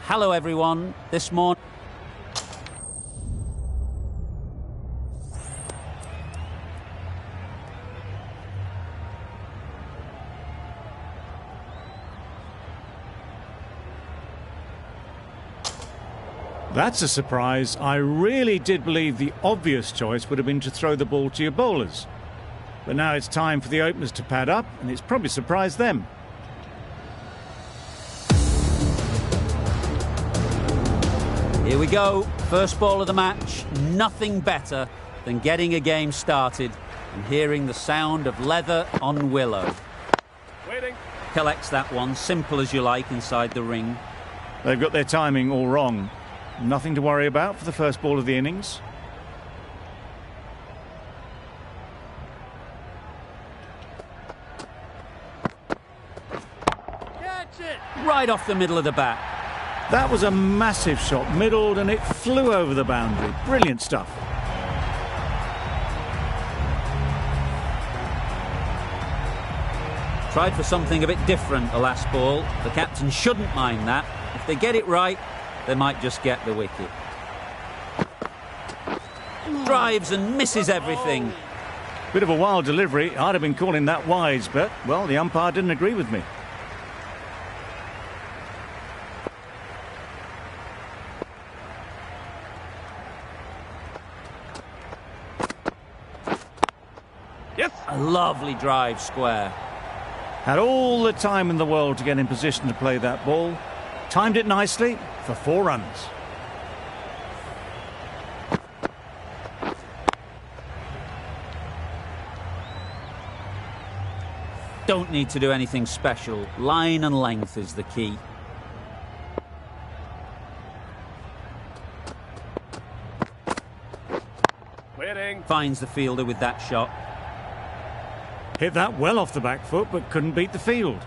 Hello everyone, this morning... That's a surprise. I really did believe the obvious choice would have been to throw the ball to your bowlers. But now it's time for the openers to pad up, and it's probably surprised them. Here we go, first ball of the match. Nothing better than getting a game started and hearing the sound of leather on willow. Waiting. Collects that one, simple as you like, inside the ring. They've got their timing all wrong. Nothing to worry about for the first ball of the innings. Catch it! Right off the middle of the bat. That was a massive shot, middled, and it flew over the boundary. Brilliant stuff. Tried for something a bit different the last ball. The captain shouldn't mind that. If they get it right, they might just get the wicket. Drives and misses everything. Bit of a wild delivery. I'd have been calling that wise, but, well, the umpire didn't agree with me. Yes! A lovely drive square. Had all the time in the world to get in position to play that ball. Timed it nicely for 4 runs. Don't need to do anything special. Line and length is the key. Waiting. Finds the fielder with that shot. Hit that well off the back foot, but couldn't beat the field.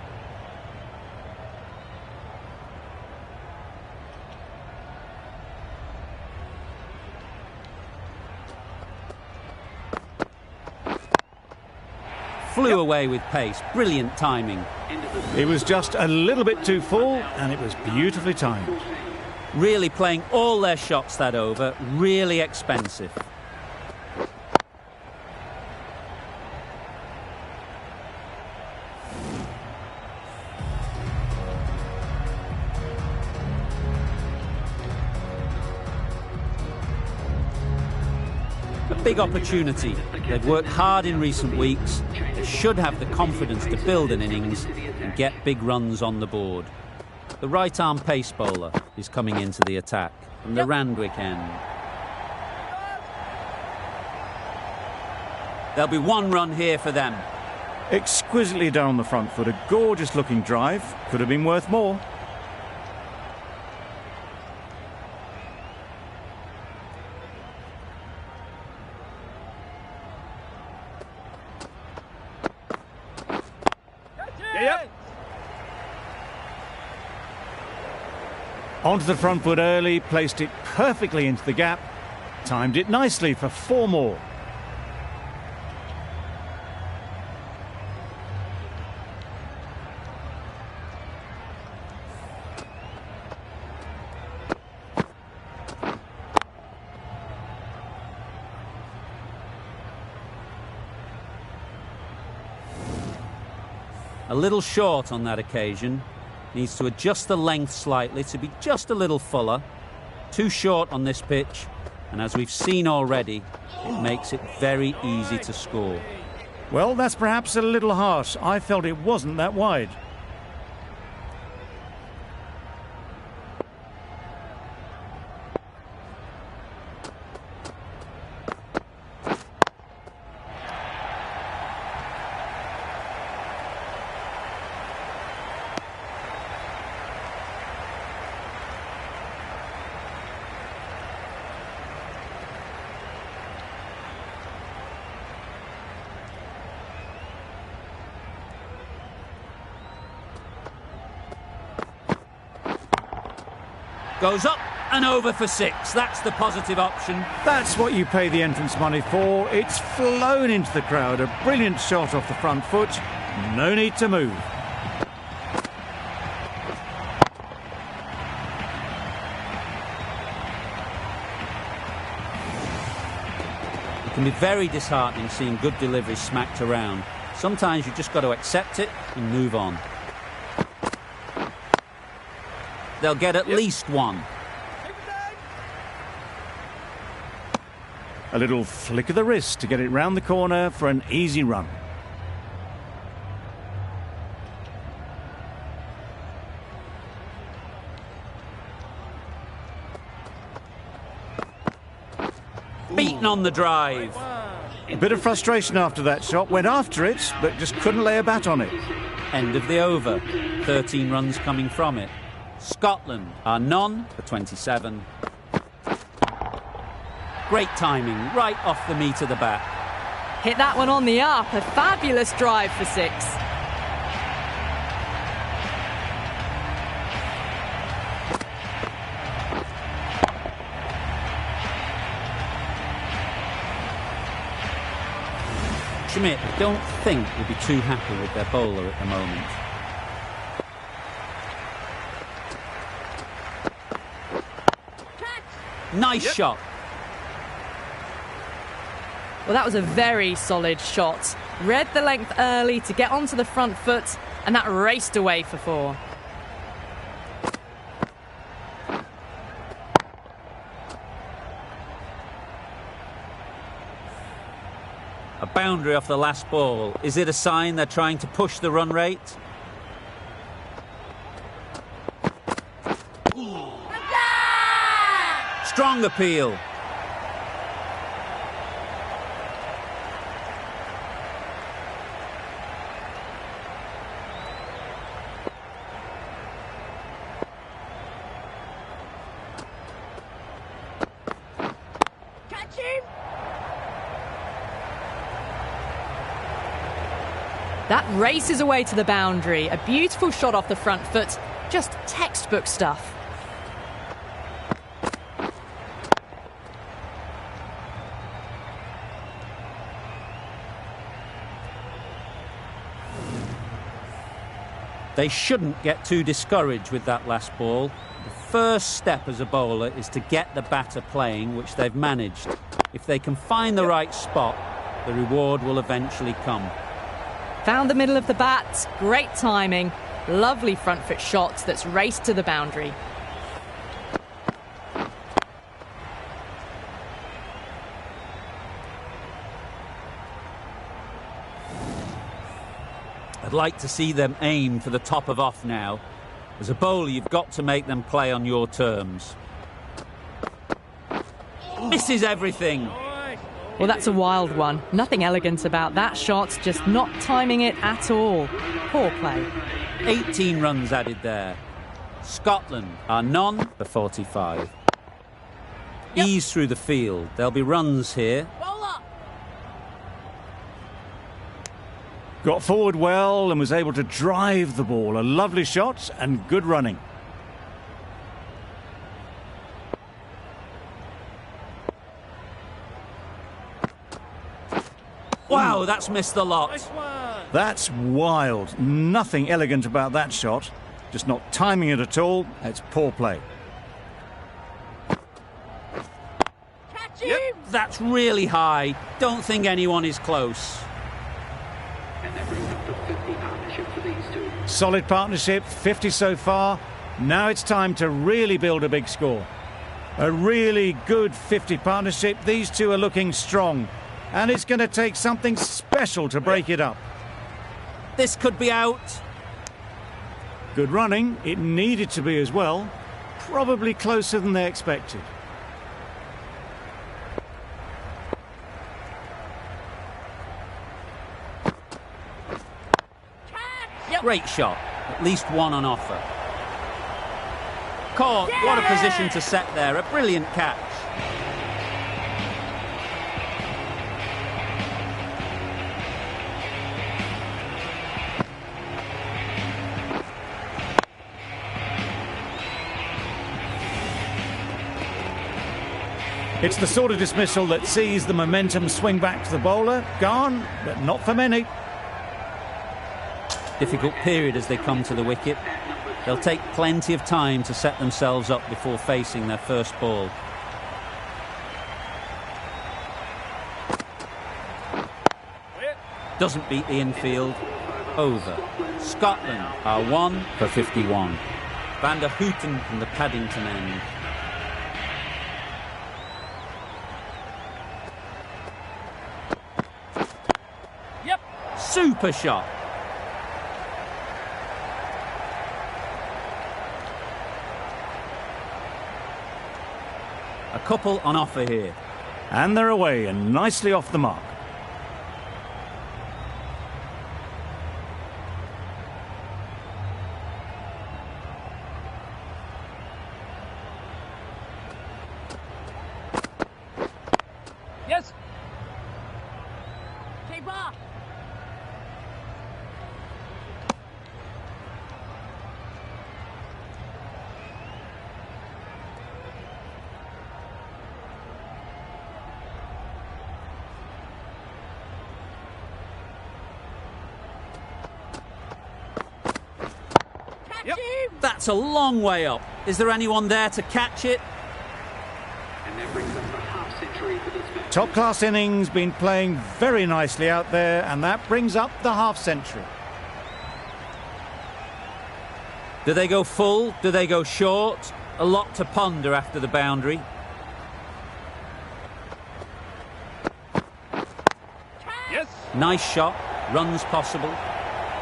Flew away with pace. Brilliant timing. It was just a little bit too full, and it was beautifully timed. Really playing all their shots that over. Really expensive. A big opportunity. They've worked hard in recent weeks. They should have the confidence to build an innings and get big runs on the board. The right-arm pace bowler is coming into the attack from the Randwick end. There'll be 1 run here for them. Exquisitely done on the front foot. A gorgeous looking drive. Could have been worth more. Yep. Onto the front foot early, placed it perfectly into the gap, timed it nicely for 4 more. A little short on that occasion. Needs to adjust the length slightly to be just a little fuller. Too short on this pitch, and as we've seen already, it makes it very easy to score. Well, that's perhaps a little harsh. I felt it wasn't that wide. Goes up and over for 6. That's the positive option. That's what you pay the entrance money for. It's flown into the crowd. A brilliant shot off the front foot. No need to move. can be very disheartening seeing good delivery smacked around. Sometimes you've just got to accept it and move on. They'll get at least one. A little flick of the wrist to get it round the corner for an easy run. Beaten on the drive. A bit of frustration after that shot. Went after it, but just couldn't lay a bat on it. End of the over. 13 runs coming from it. Scotland are none for 27. Great timing, right off the meat of the bat. Hit that one on the up. A fabulous drive for 6. Schmidt, I don't think will be too happy with their bowler at the moment. Nice shot. Well, that was a very solid shot. Read the length early to get onto the front foot, and that raced away for 4. A boundary off the last ball. Is it a sign they're trying to push the run rate? Strong appeal. Catch him! That races away to the boundary. A beautiful shot off the front foot. Just textbook stuff. They shouldn't get too discouraged with that last ball. The first step as a bowler is to get the batter playing, which they've managed. If they can find the right spot, the reward will eventually come. Found the middle of the bat. Great timing. Lovely front foot shot that's raced to the boundary. I'd like to see them aim for the top of off now. As a bowler, you've got to make them play on your terms. Misses everything. Well, that's a wild one. Nothing elegant about that shot, just not timing it at all. Poor play. 18 runs added there. Scotland are none for 45. Ease through the field. There'll be runs here. Got forward well and was able to drive the ball. A lovely shot and good running. Wow, that's missed the lot. That's wild. Nothing elegant about that shot. Just not timing it at all. It's poor play. Catch him! That's really high. Don't think anyone is close. Solid partnership, 50 so far. Now it's time to really build a big score. A really good 50 partnership. These two are looking strong. And it's going to take something special to break it up. This could be out. Good running. It needed to be as well. Probably closer than they expected. Great shot. At least one on offer. Caught. What a position to set there. A brilliant catch. It's the sort of dismissal that sees the momentum swing back to the bowler. Gone, but not for many. Difficult period as they come to the wicket. They'll take plenty of time to set themselves up before facing their first ball. Doesn't beat the infield. Over. Scotland are 1 for 51. Van der Houten from the Paddington end. Yep. Super shot. A couple on offer here. And they're away and nicely off the mark. Yes. Keeper. Yep. That's a long way up. Is there anyone there to catch it? Top-class innings, been playing very nicely out there, and that brings up the half-century. Do they go full? Do they go short? A lot to ponder after the boundary. Yes. Nice shot. Runs possible.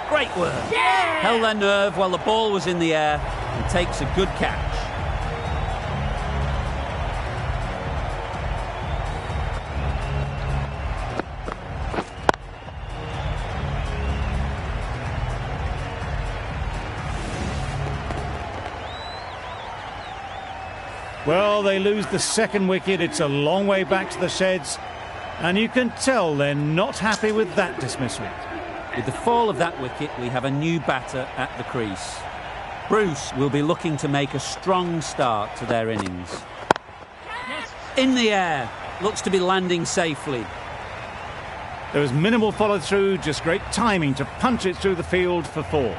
Great work. Yeah. Held their nerve while the ball was in the air and takes a good catch. Well, they lose the second wicket. It's a long way back to the sheds, and you can tell they're not happy with that dismissal. With the fall of that wicket, we have a new batter at the crease. Bruce will be looking to make a strong start to their innings. Yes. In the air, looks to be landing safely. There was minimal follow-through, just great timing to punch it through the field for 4.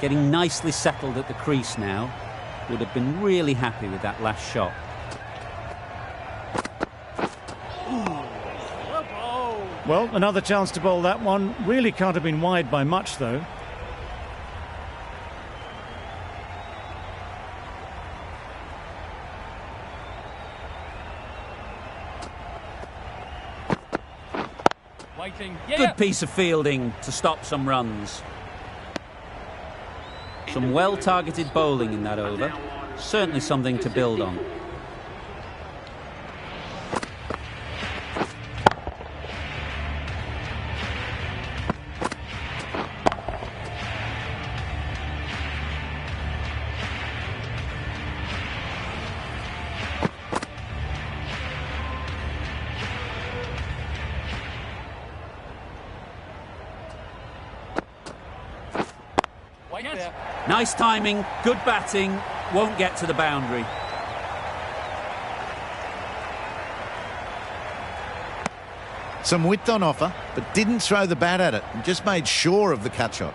Getting nicely settled at the crease now. Would have been really happy with that last shot. Well, another chance to bowl that one. Really can't have been wide by much, though. Waiting. Good piece of fielding to stop some runs. Some well-targeted bowling in that over. Certainly something to build on. Yes. Nice timing, good batting, won't get to the boundary. Some width on offer, but didn't throw the bat at it and just made sure of the cut shot.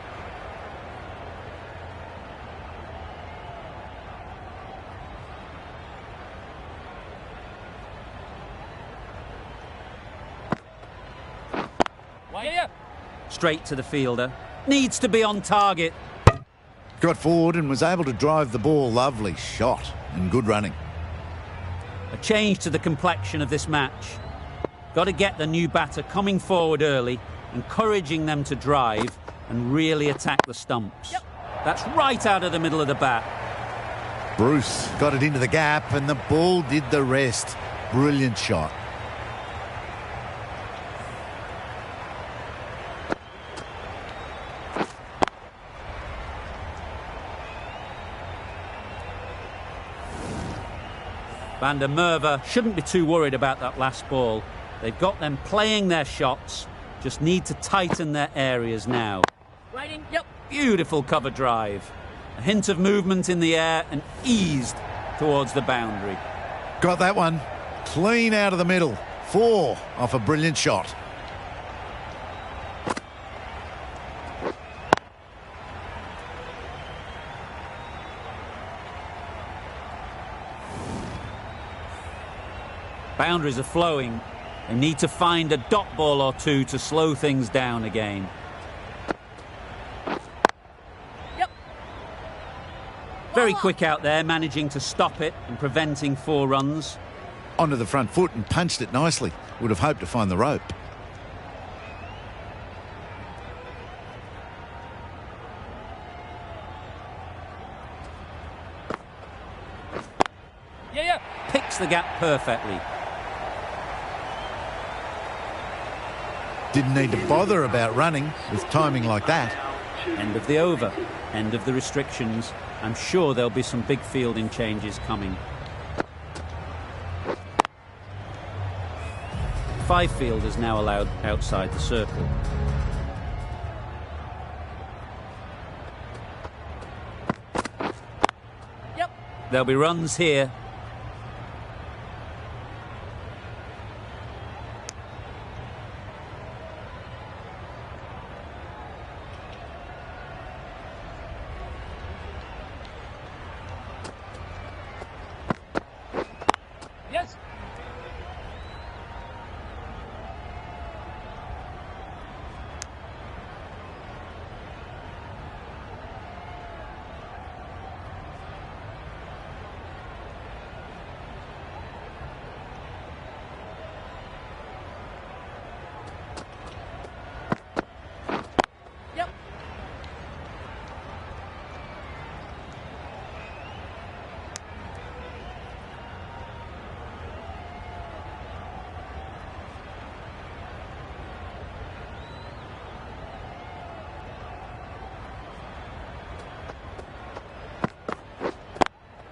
Straight to the fielder. Needs to be on target. Got forward and was able to drive the ball. Lovely shot and good running. A change to the complexion of this match. Got to get the new batter coming forward early, encouraging them to drive and really attack the stumps. That's right out of the middle of the bat. Bruce got it into the gap and the ball did the rest. Brilliant shot. Van der Merwe shouldn't be too worried about that last ball. They've got them playing their shots, just need to tighten their areas now. Waiting. Beautiful cover drive. A hint of movement in the air and eased towards the boundary. Got that one. Clean out of the middle. 4 off a brilliant shot. Boundaries are flowing. They need to find a dot ball or two to slow things down again. Yep. Very quick out there, managing to stop it and preventing 4 runs. Onto the front foot and punched it nicely. Would have hoped to find the rope. Yeah. Picks the gap perfectly. Didn't need to bother about running with timing like that. End of the over. End of the restrictions. I'm sure there'll be some big fielding changes coming. 5 fielders now allowed outside the circle. Yep. There'll be runs here. Yes. Yep.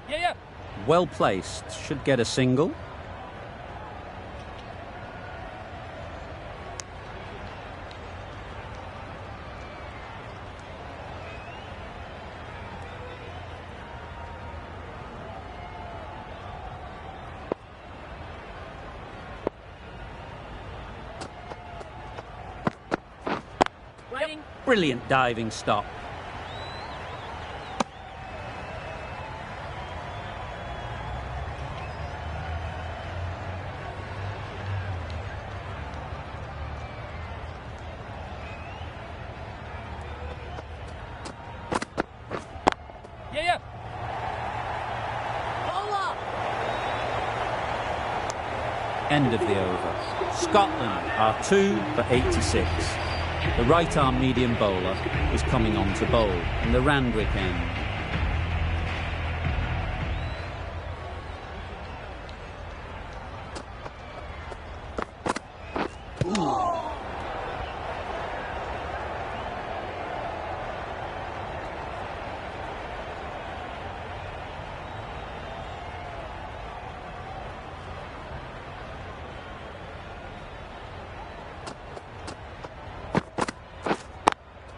Yeah. Well placed. Should get a single. Waiting. Brilliant diving stop. Yeah. Bowler. End of the over. Scotland are 2 for 86. The right arm medium bowler is coming on to bowl in the Randwick end.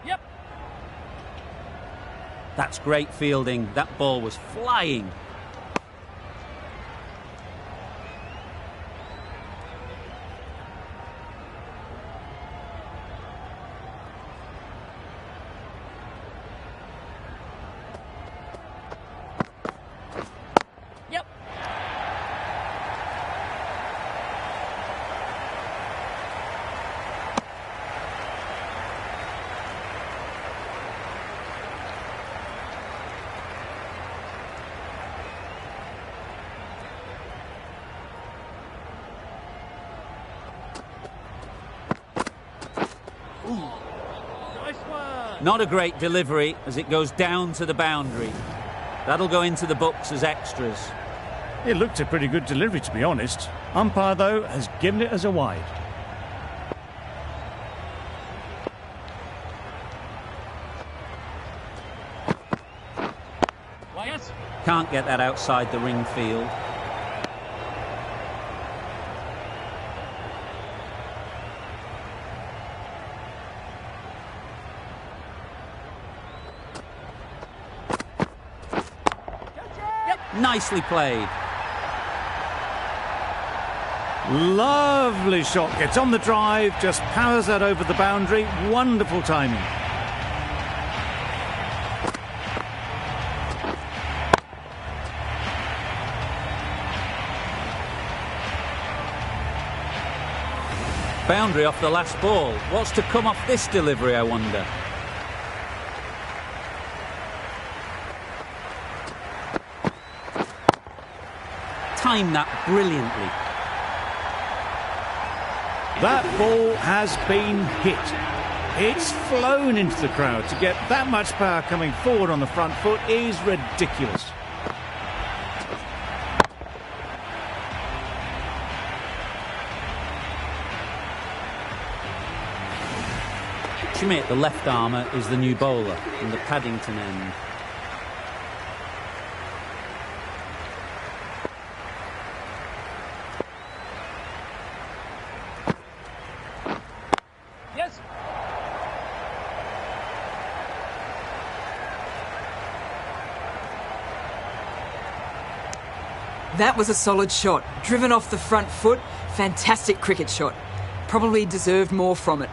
Yep. That's great fielding. That ball was flying. Yep. Nice one. Not a great delivery as it goes down to the boundary. That'll go into the books as extras. It looked a pretty good delivery, to be honest. Umpire, though, has given it as a wide. Yes. Can't get that outside the ring field. Nicely played. Lovely shot. Gets on the drive, just powers that over the boundary. Wonderful timing. Boundary off the last ball. What's to come off this delivery, I wonder? Timed that brilliantly. That ball has been hit. It's flown into the crowd. To get that much power coming forward on the front foot is ridiculous. Schmidt, the left armour, is the new bowler from the Paddington end. Yes. That was a solid shot. Driven off the front foot. Fantastic cricket shot. Probably deserved more from it.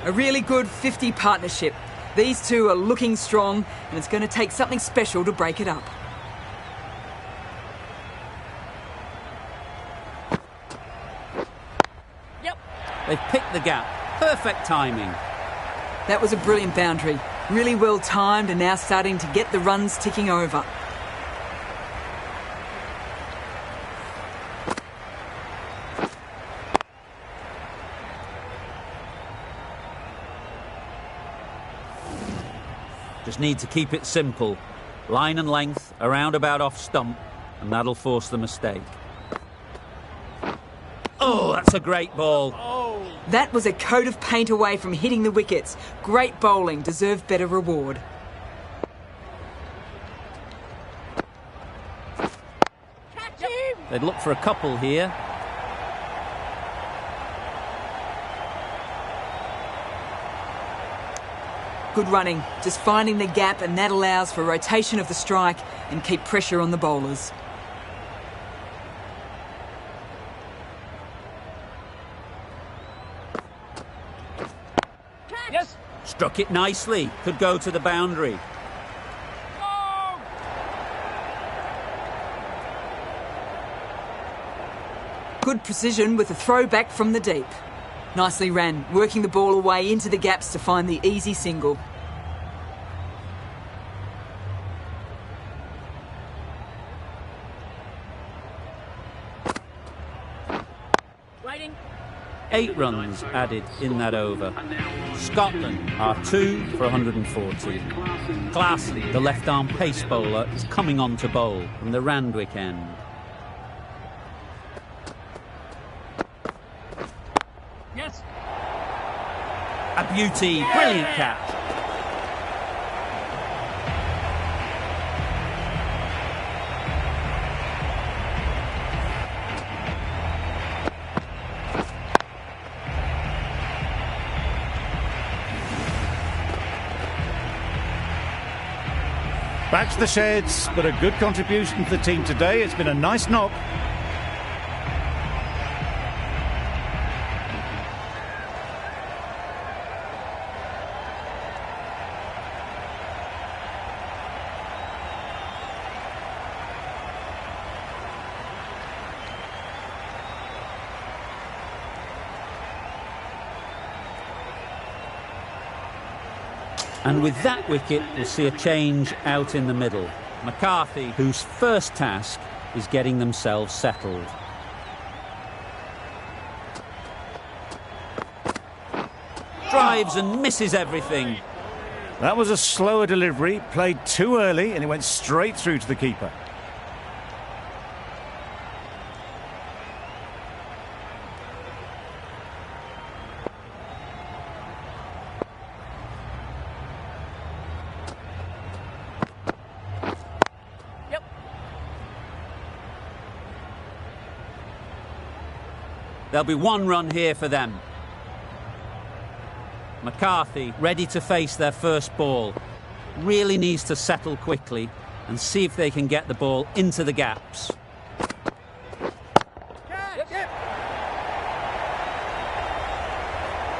A really good 50 partnership. These two are looking strong, and it's going to take something special to break it up. Yep. They've picked the gap. Perfect timing. That was a brilliant boundary. Really well timed, and now starting to get the runs ticking over. Just need to keep it simple. Line and length, around about off stump, and that'll force the mistake. Oh, that's a great ball. That was a coat of paint away from hitting the wickets. Great bowling, deserved better reward. Catch him. They'd look for a couple here. Good running, just finding the gap, and that allows for rotation of the strike and keep pressure on the bowlers. Yes. Struck it nicely. Could go to the boundary. Oh. Good precision with a throw back from the deep. Nicely ran, working the ball away into the gaps to find the easy single. Waiting. 8 runs added in that over. Scotland are 2 for 140. Klaassen, the left-arm pace bowler, is coming on to bowl from the Randwick end. Yes. A beauty, brilliant catch. Back to the sheds, but a good contribution to the team today. It's been a nice knock. And with that wicket, we'll see a change out in the middle. McCarthy, whose first task is getting themselves settled. Drives and misses everything. That was a slower delivery, played too early, and it went straight through to the keeper. There'll be 1 run here for them. McCarthy ready to face their first ball. Really needs to settle quickly and see if they can get the ball into the gaps.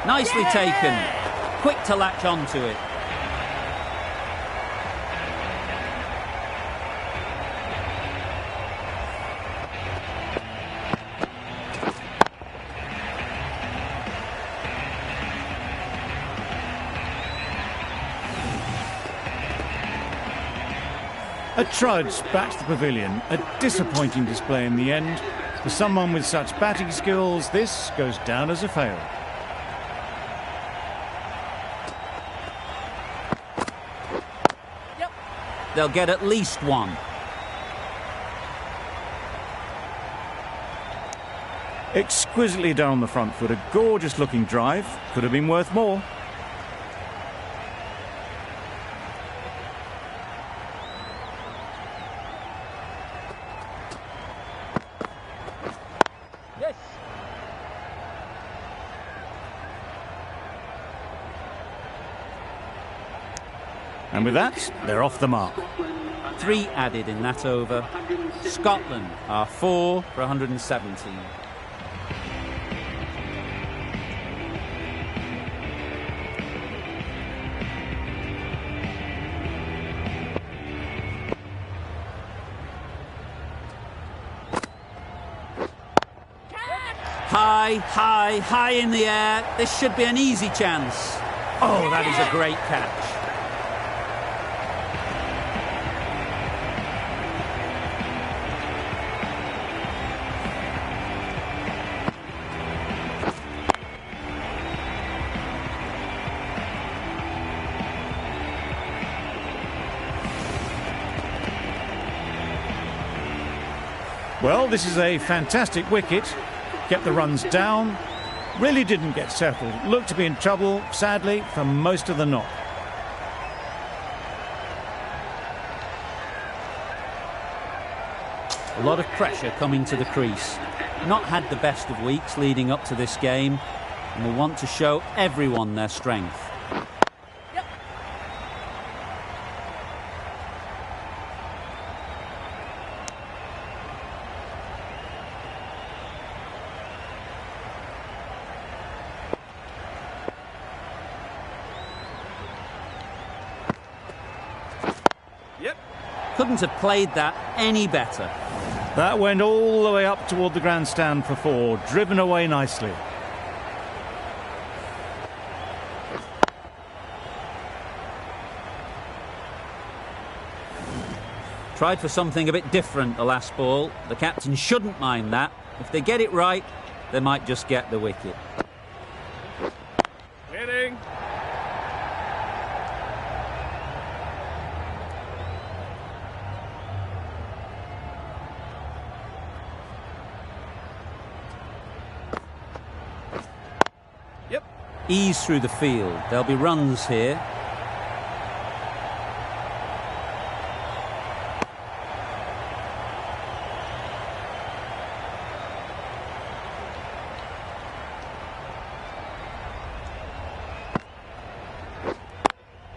Nicely taken. Quick to latch onto it. A trudge back to the pavilion. A disappointing display in the end. For someone with such batting skills, this goes down as a fail. Yep. They'll get at least one. Exquisitely down the front foot. A gorgeous looking drive. Could have been worth more. Yes. And with that, they're off the mark. 3 added in that over. Scotland are 4 for 117. High in the air. This should be an easy chance. Oh, that is a great catch. Well, this is a fantastic wicket. Kept the runs down. Really didn't get settled. Looked to be in trouble, sadly, for most of the knock. A lot of pressure coming to the crease. Not had the best of weeks leading up to this game, and will want to show everyone their strength. Yep. Couldn't have played that any better. That went all the way up toward the grandstand for 4, driven away nicely. Tried for something a bit different the last ball. The captain shouldn't mind that. If they get it right, they might just get the wicket. Winning. Yep. Ease through the field. There'll be runs here.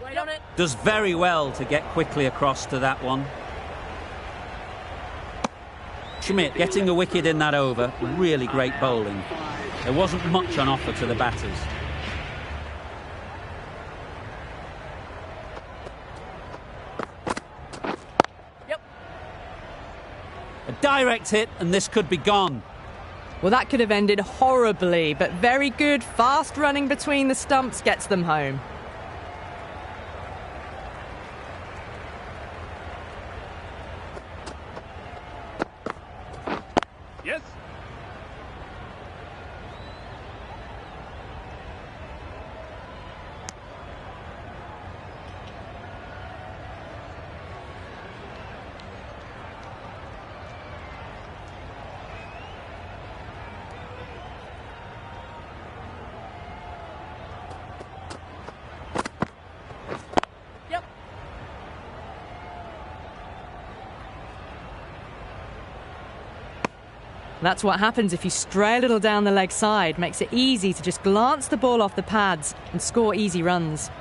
Wait on it. Does very well to get quickly across to that one. Schmidt getting a wicket in that over. Really great bowling. There wasn't much on offer to the batters. Yep. A direct hit and this could be gone. Well, that could have ended horribly, but very good, fast running between the stumps gets them home. Yes. Yep. That's what happens if you stray a little down the leg side. Makes it easy to just glance the ball off the pads and score easy runs.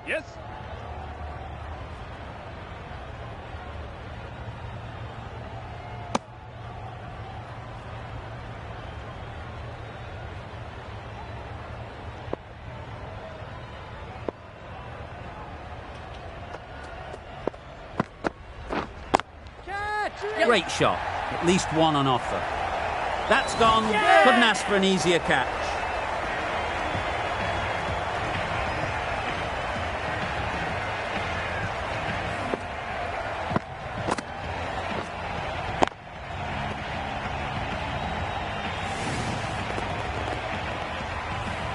Yes. Great shot. At least one on offer. That's gone. Couldn't ask for an easier catch.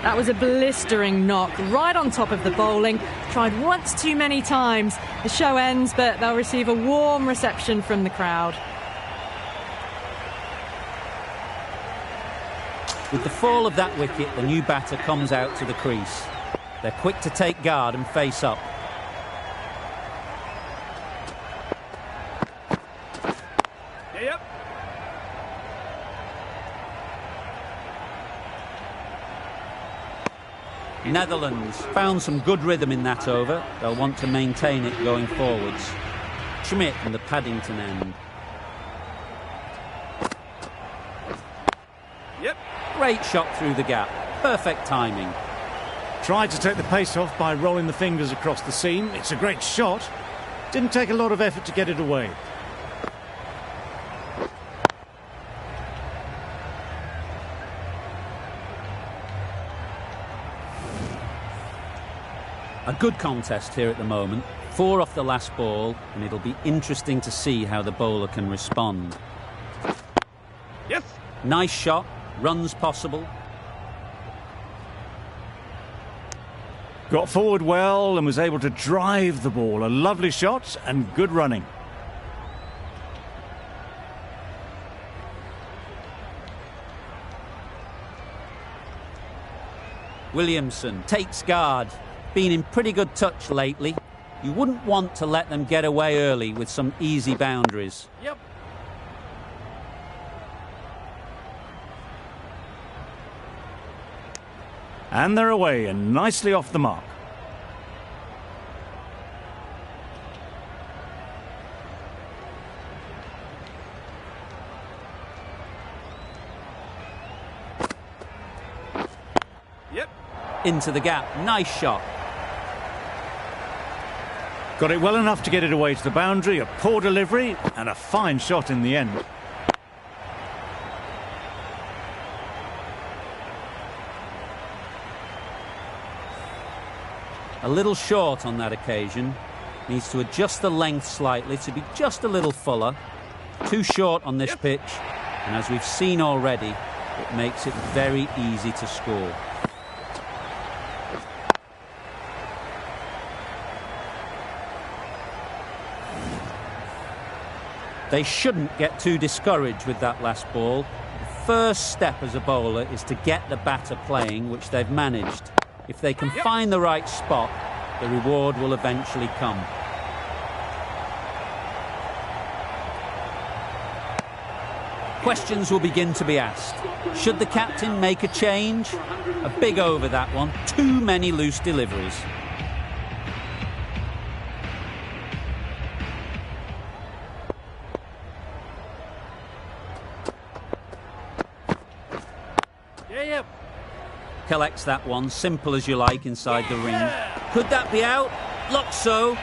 That was a blistering knock right on top of the bowling. Tried once too many times. The show ends, but they'll receive a warm reception from the crowd. With the fall of that wicket, the new batter comes out to the crease. They're quick to take guard and face up. Yep. Netherlands found some good rhythm in that over. They'll want to maintain it going forwards. Schmidt from the Paddington end. Yep. Great shot through the gap. Perfect timing. Tried to take the pace off by rolling the fingers across the seam. It's a great shot. Didn't take a lot of effort to get it away. A good contest here at the moment. 4 off the last ball, and it'll be interesting to see how the bowler can respond. Yes. Nice shot. Runs possible. Got forward well and was able to drive the ball. A lovely shot and good running. Williamson takes guard. Been in pretty good touch lately. You wouldn't want to let them get away early with some easy boundaries. Yep. And they're away and nicely off the mark. Yep. Into the gap. Nice shot. Got it well enough to get it away to the boundary. A poor delivery and a fine shot in the end. A little short on that occasion. Needs to adjust the length slightly to be just a little fuller. Too short on this pitch. And as we've seen already, it makes it very easy to score. They shouldn't get too discouraged with that last ball. The first step as a bowler is to get the batter playing, which they've managed. If they can find the right spot, the reward will eventually come. Questions will begin to be asked. Should the captain make a change? A big over, that one. Too many loose deliveries. Yep. Collects that one, simple as you like, inside the ring. Could that be out? Looks so.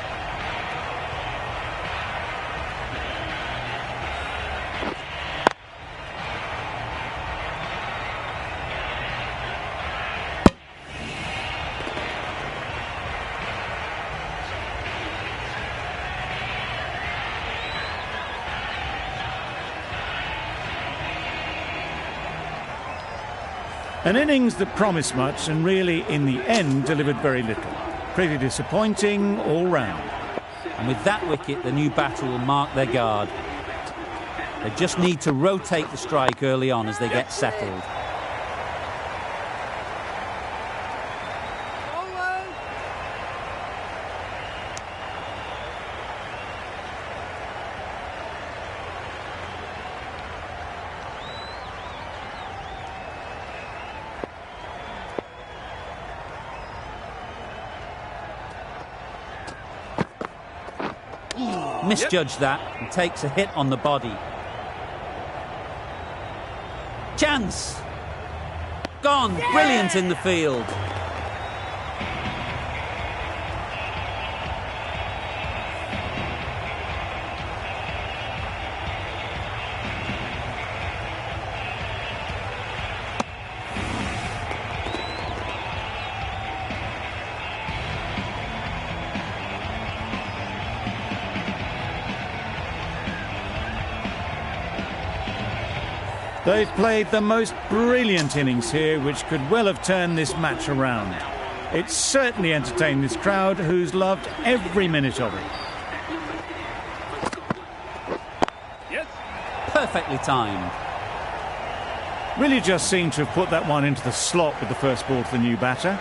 An innings that promised much and really, in the end, delivered very little. Pretty disappointing all round. And with that wicket, the new batter will mark their guard. They just need to rotate the strike early on as they get settled. Misjudged that and takes a hit on the body. Chance! Gone! Brilliant in the field. They've played the most brilliant innings here, which could well have turned this match around. It's certainly entertained this crowd, who's loved every minute of it. Yes. Perfectly timed. Really just seemed to have put that one into the slot with the first ball to the new batter.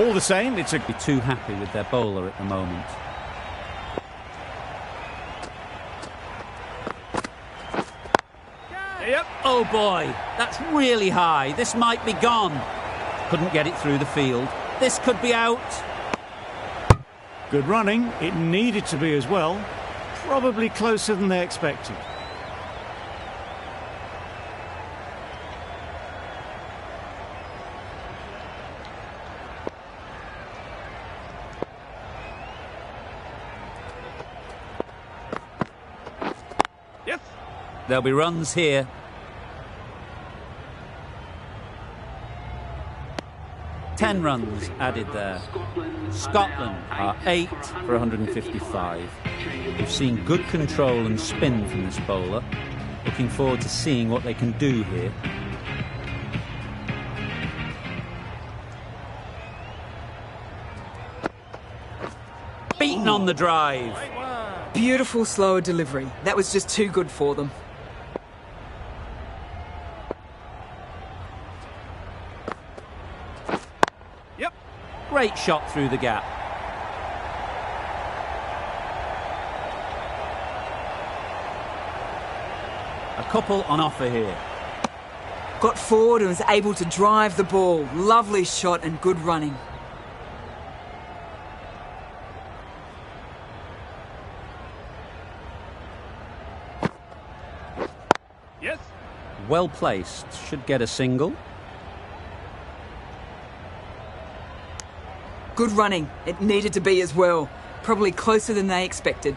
All the same, it's a... Be too happy with their bowler at the moment. Yep. Oh boy, that's really high. This might be gone. Couldn't get it through the field. This could be out. Good running. It needed to be as well. Probably closer than they expected. Yes. There'll be runs here. Ten runs added there. Scotland are 8 for 155. We've seen good control and spin from this bowler. Looking forward to seeing what they can do here. Beaten on the drive. Beautiful slower delivery. That was just too good for them. Yep. Great shot through the gap. A couple on offer here. Got forward and was able to drive the ball. Lovely shot and good running. Yes. Well placed. Should get a single. Good running. It needed to be as well. Probably closer than they expected.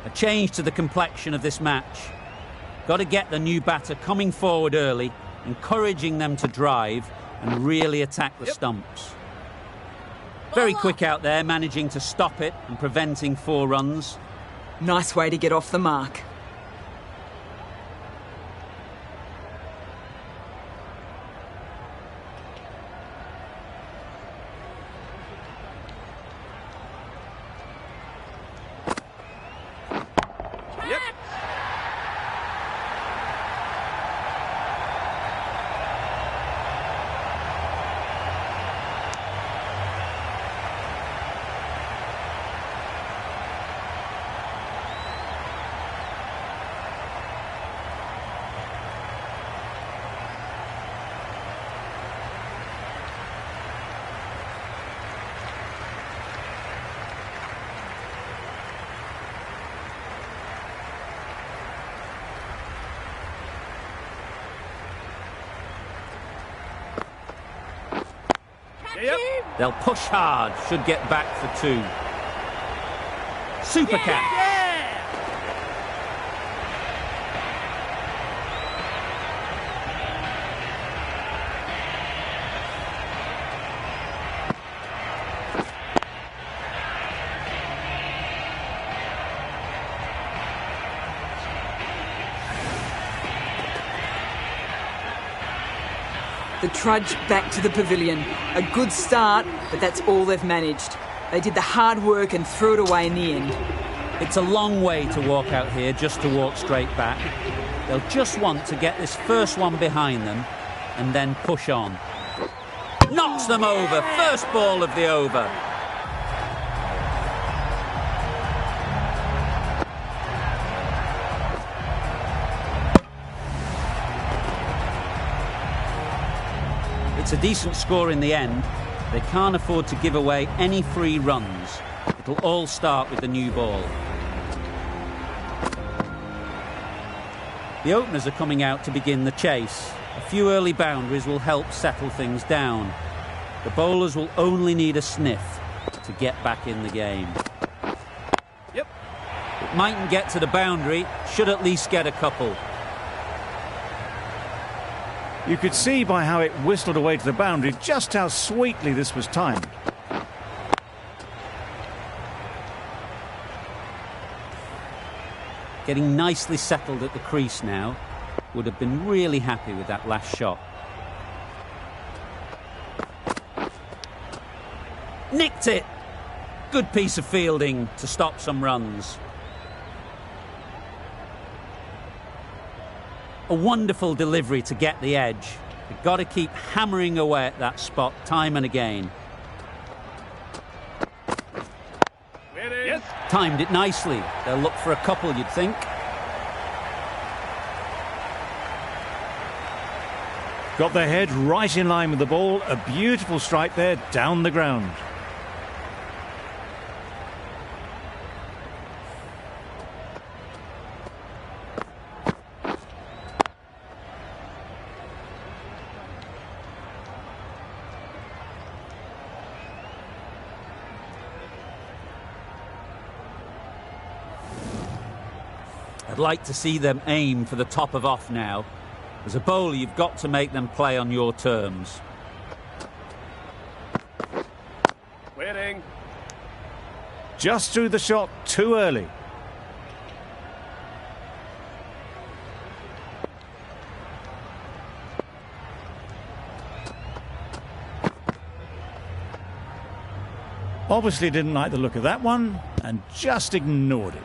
A change to the complexion of this match. Got to get the new batter coming forward early, encouraging them to drive and really attack the stumps. Very quick out there, managing to stop it and preventing 4 runs. Nice way to get off the mark. Yep. Yep. They'll push hard, should get back for 2. Super catch. The trudge back to the pavilion. A good start, but that's all they've managed. They did the hard work and threw it away in the end. It's a long way to walk out here just to walk straight back. They'll just want to get this first one behind them and then push on. Knocks them over. First ball of the over. It's a decent score in the end. They can't afford to give away any free runs. It'll all start with the new ball. The openers are coming out to begin the chase. A few early boundaries will help settle things down. The bowlers will only need a sniff to get back in the game. Yep. It mightn't get to the boundary, should at least get a couple. You could see by how it whistled away to the boundary just how sweetly this was timed. Getting nicely settled at the crease now. would have been really happy with that last shot. Nicked it! Good piece of fielding to stop some runs. A wonderful delivery to get the edge. You've got to keep hammering away at that spot time and again. Yes. Timed it nicely. They'll look for a couple, you'd think. Got their head right in line with the ball. A beautiful strike there down the ground. I'd like to see them aim for the top of off now. As a bowler, you've got to make them play on your terms. Waiting. Just threw the shot too early. Obviously didn't like the look of that one and just ignored it.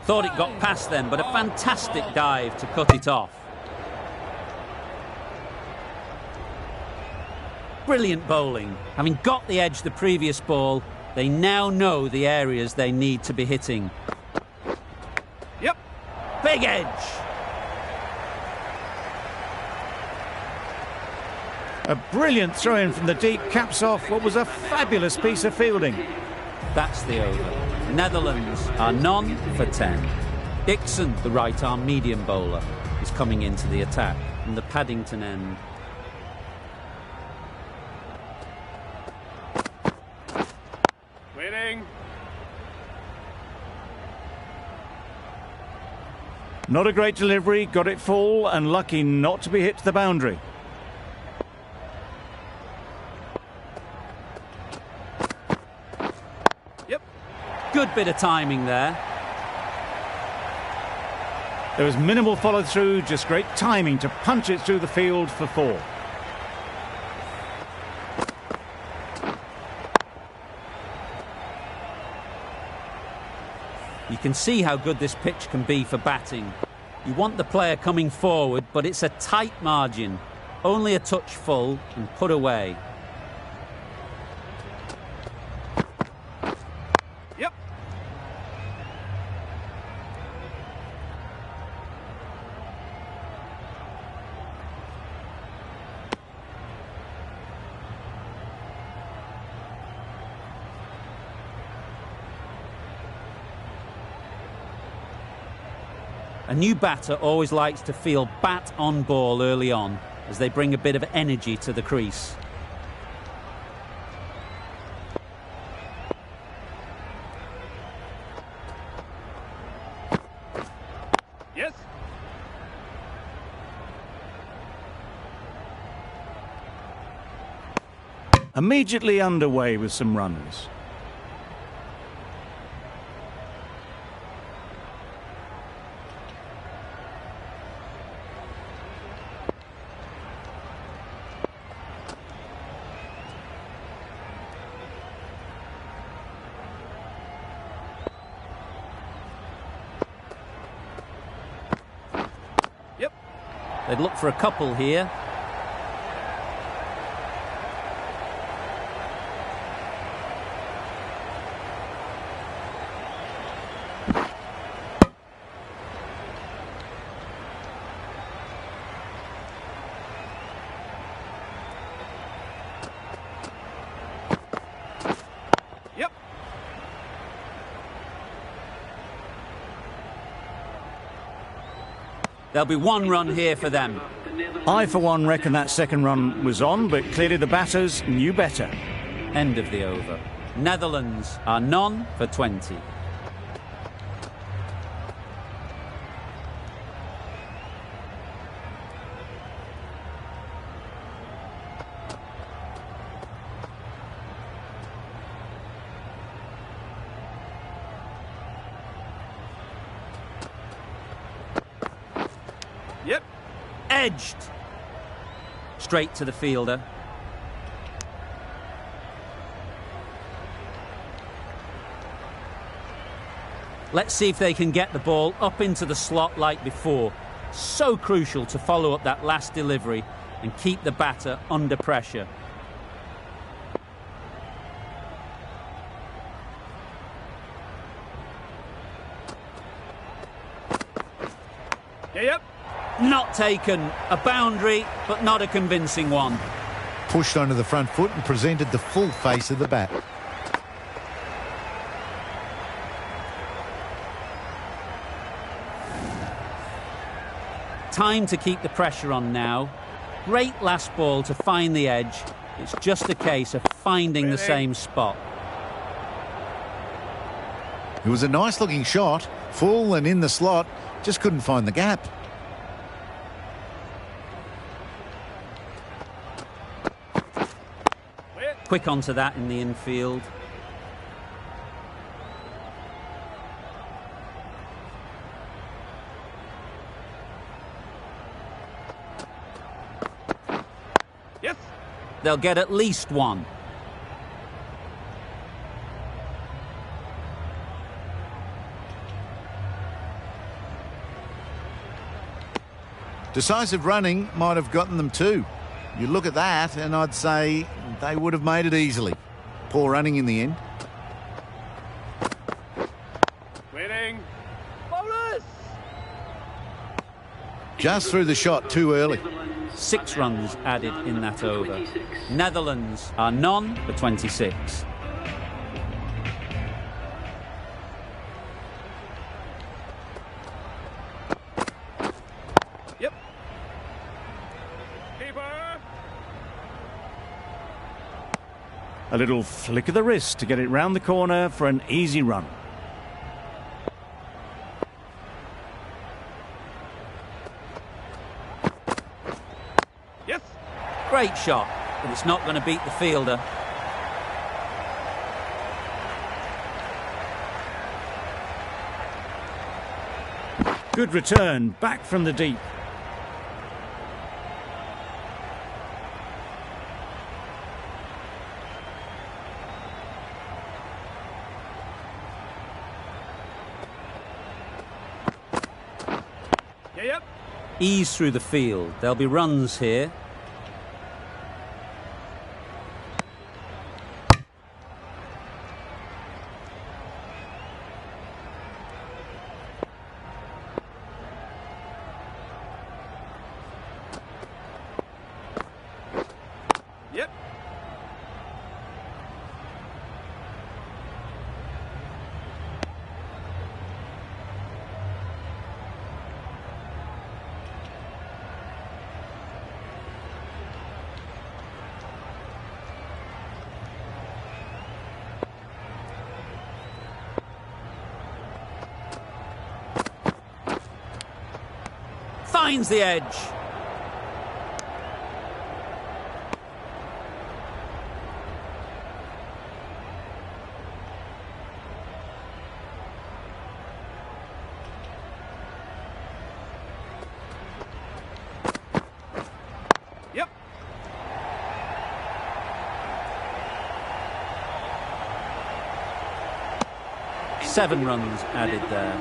Thought it got past them, but a fantastic dive to cut it off. Brilliant bowling. Having got the edge the previous ball, they now know the areas they need to be hitting. Yep. Big edge. A brilliant throw-in from the deep caps off what was a fabulous piece of fielding. That's the over. Netherlands are none for 10. Dixon, the right-arm medium bowler, is coming into the attack from the Paddington end. Waiting. Not a great delivery, got it full and lucky not to be hit to the boundary. Yep. Good bit of timing there. There was minimal follow-through, just great timing to punch it through the field for 4. You can see how good this pitch can be for batting. You want the player coming forward, but it's a tight margin. Only a touch full and put away. Yep. A new batter always likes to feel bat on ball early on, as they bring a bit of energy to the crease. Yes. Immediately underway with some runs. Yep. They'd look for a couple here. Yep. There'll be one run here for them. I, for one, reckon that second run was on, but clearly the batters knew better. End of the over. Netherlands are none for 20. Yep. Edged. Straight to the fielder. Let's see if they can get the ball up into the slot like before. So crucial to follow up that last delivery and keep the batter under pressure. Yep. Not taken. A boundary, but not a convincing one. Pushed onto the front foot and presented the full face of the bat. Time to keep the pressure on now. Great last ball to find the edge. It's just a case of finding the same spot. It was a nice looking shot, full and in the slot, just couldn't find the gap. Quick onto that in the infield. Yes. They'll get at least one. Decisive running might have gotten them too. You look at that and I'd say they would have made it easily. Poor running in the end. Waiting. Bowlers. Just threw the shot too early. 6 runs added in that over. Netherlands are none for 26. Yep. Keeper. A little flick of the wrist to get it round the corner for an easy run. Yes. Great shot, but it's not going to beat the fielder. Good return, back from the deep. Yep. Ease through the field. There'll be runs here. Yep. Finds the edge. Yep. Seven runs added there.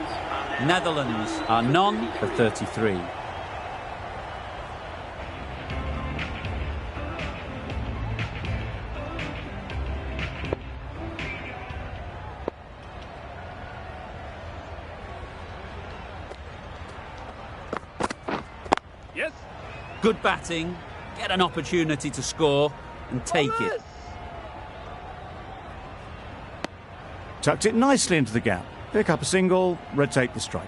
Netherlands are none for 33. Yes. Good batting, get an opportunity to score and take it. Tucked it nicely into the gap. Pick up a single, rotate the strike.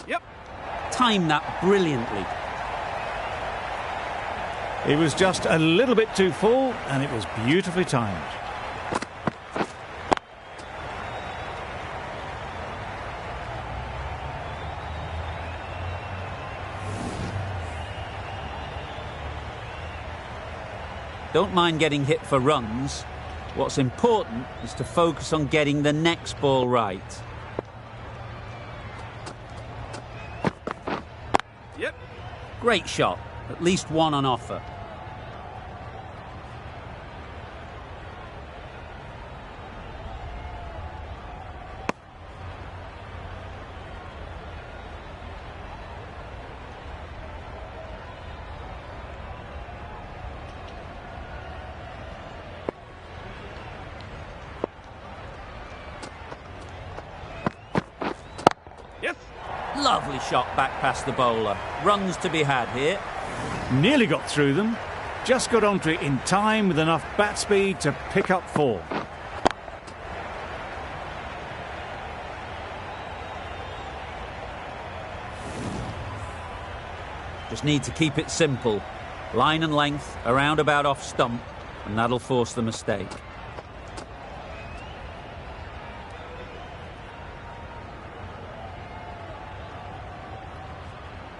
Yep. Timed that brilliantly. It was just a little bit too full and it was beautifully timed. Don't mind getting hit for runs. What's important is to focus on getting the next ball right. Yep. Great shot. At least one on offer. Yes. Lovely shot back past the bowler. Runs to be had here. Nearly got through them. Just got onto it in time with enough bat speed to pick up 4. Just need to keep it simple. Line and length, around about off stump, and that'll force the mistake.